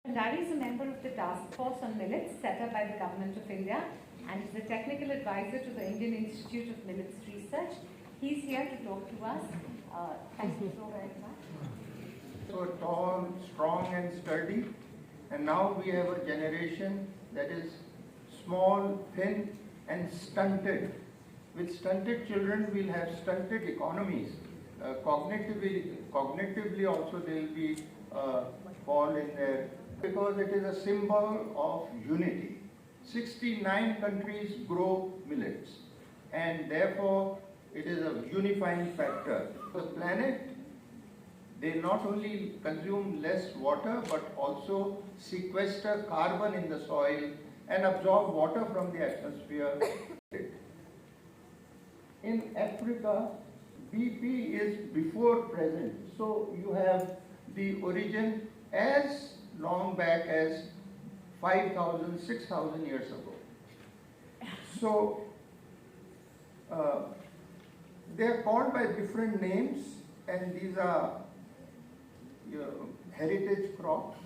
Nari is a member of the task force on millets set up by the Government of India and is a technical advisor to the Indian Institute of Millets Research. He's here to talk to us. Thank you so very much. So tall, strong and sturdy, and now we have a generation that is small, thin and stunted. With stunted children we'll have stunted economies. Cognitively also they will be fall in there, because it is a symbol of unity. 69 countries grow millets, and therefore it is a unifying factor. The planet, they not only consume less water but also sequester carbon in the soil and absorb water from the atmosphere. In Africa, BP is before present, so you have the origin as long back as 5,000, 6,000 years ago. So they are called by different names, and these are heritage crops.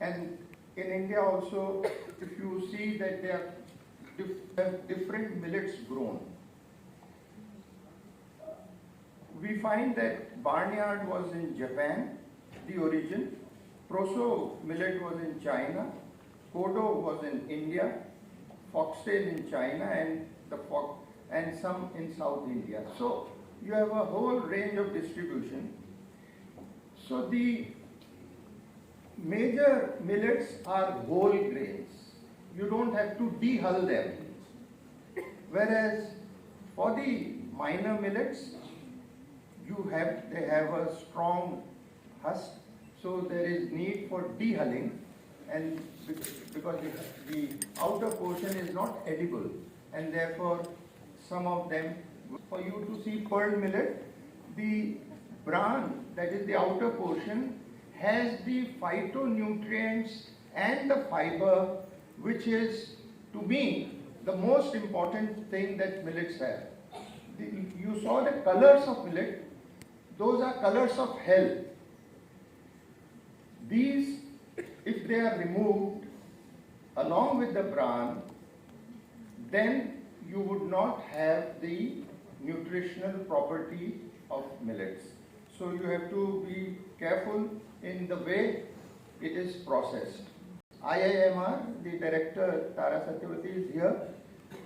And in India also, if you see that they are different millets grown. We find that barnyard was in Japan, the origin. Proso millet was in China. Kodo was in India. Foxtail in China, and some in South India. So you have a whole range of distribution. So the major millets are whole grains. You don't have to dehull them. Whereas for the minor millets, they have a strong husk, so there is need for dehulling, and because the outer portion is not edible, and therefore some of them, for you to see pearl millet, the bran, that is the outer portion, has the phytonutrients and the fiber, which is, to me, the most important thing that millets have. You saw the colors of millet. Those are colors of health. These, if they are removed along with the bran, then you would not have the nutritional property of millets. So you have to be careful in the way it is processed. IIMR, the director Tara Satyavati is here.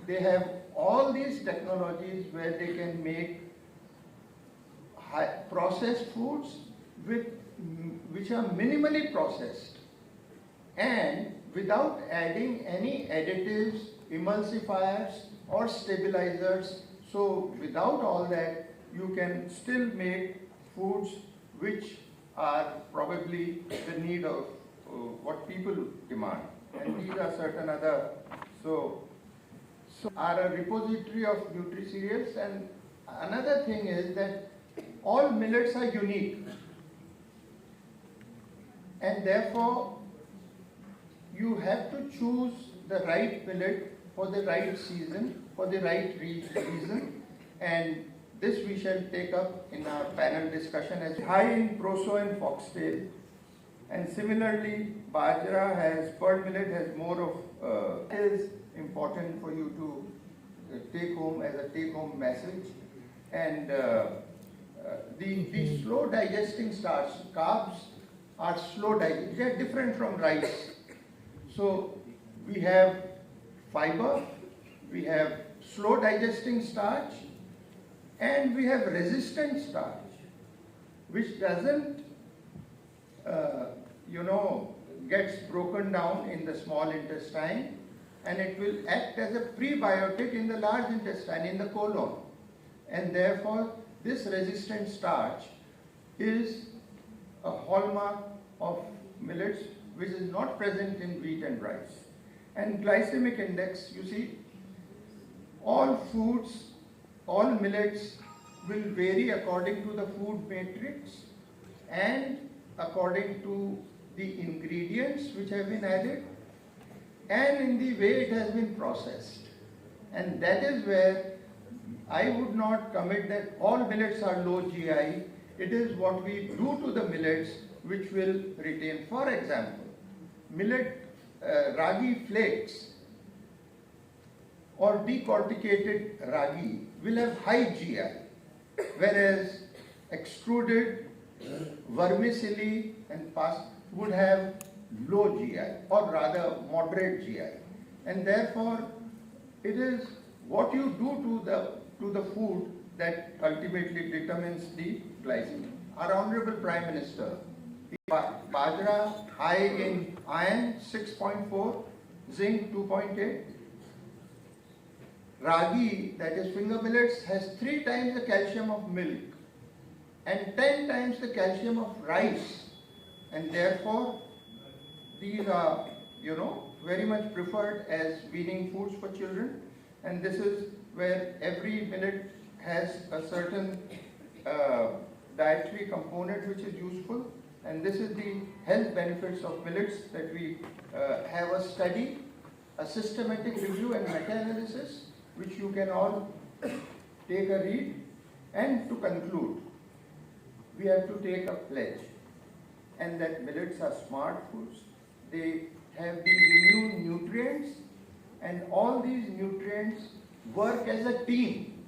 They have all these technologies where they can make processed foods which are minimally processed and without adding any additives, emulsifiers or stabilizers. So without all that, you can still make foods which are probably the need of what people demand. And these are certain other, so are a repository of nutri-cereals. And another thing is that all millets are unique, and therefore you have to choose the right millet for the right season, for the right reason, and this we shall take up in our panel discussion as high in proso and foxtail. And similarly, bajra has, pearl millet has more of, is important for you to take home as a take-home message. And the slow digesting starch, carbs are slow digesting, they are different from rice. So we have fiber, we have slow digesting starch, and we have resistant starch, which doesn't gets broken down in the small intestine, and it will act as a prebiotic in the large intestine, in the colon. And therefore, this resistant starch is a hallmark of millets, which is not present in wheat and rice. And glycemic index, you see, all foods, all millets will vary according to the food matrix and according to the ingredients which have been added and in the way it has been processed. And that is where I would not commit that all millets are low GI. It is what we do to the millets which will retain. For example, millet ragi flakes or decorticated ragi will have high GI, whereas extruded vermicelli and pasta would have low GI, or rather moderate GI. And therefore, it is what you do to the food that ultimately determines the glycemia. Our Honorable Prime Minister, bajra high in iron 6.4, zinc 2.8. Ragi, that is finger millets, has 3 times the calcium of milk and 10 times the calcium of rice, and therefore these are, very much preferred as weaning foods for children. And this is where every millet has a certain dietary component which is useful, and this is the health benefits of millets that we have a study, a systematic review and meta-analysis, which you can all take a read. And to conclude, we have to take a pledge, and that millets are smart foods. They have these immune nutrients, and all these nutrients work as a team.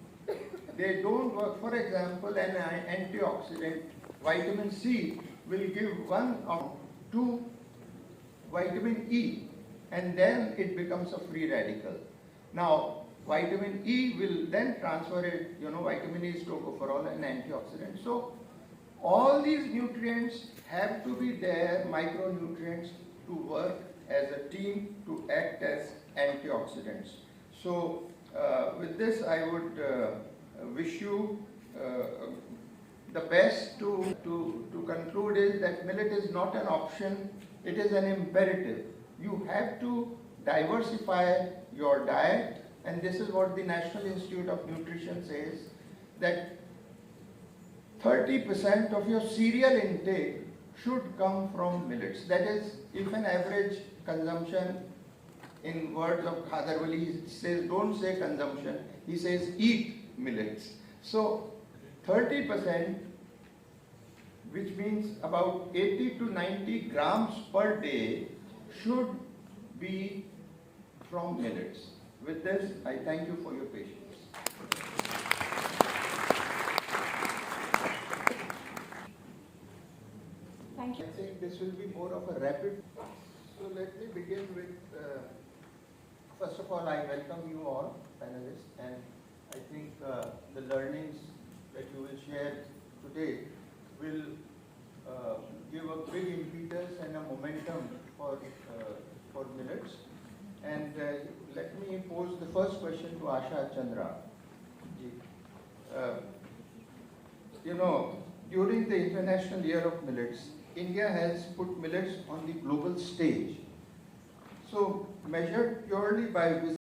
They don't work, for example, an antioxidant, vitamin C, will give 1 or 2 vitamin E, and then it becomes a free radical. Now, vitamin E will then transfer it, vitamin E is tocopherol, an antioxidant. So, all these nutrients have to be there, micronutrients, to work as a team to act as antioxidants. So, with this, I would wish you the best. To conclude is that millet is not an option, it is an imperative. You have to diversify your diet, and this is what the National Institute of Nutrition says, that 30% of your cereal intake should come from millets. That is, if an average consumption, in words of Khadarwali, he says, don't say consumption, he says eat millets. So 30%, which means about 80 to 90 grams per day, should be from millets. With this, I thank you for your patience. Thank you. I think this will be more of a rapid. So let me begin with, first of all, I welcome you all, panelists, and I think the learnings that you will share today will give a big impetus and a momentum for millets. And let me pose the first question to Asha Chandra. During the International Year of Millets, India has put millets on the global stage. So, measured purely by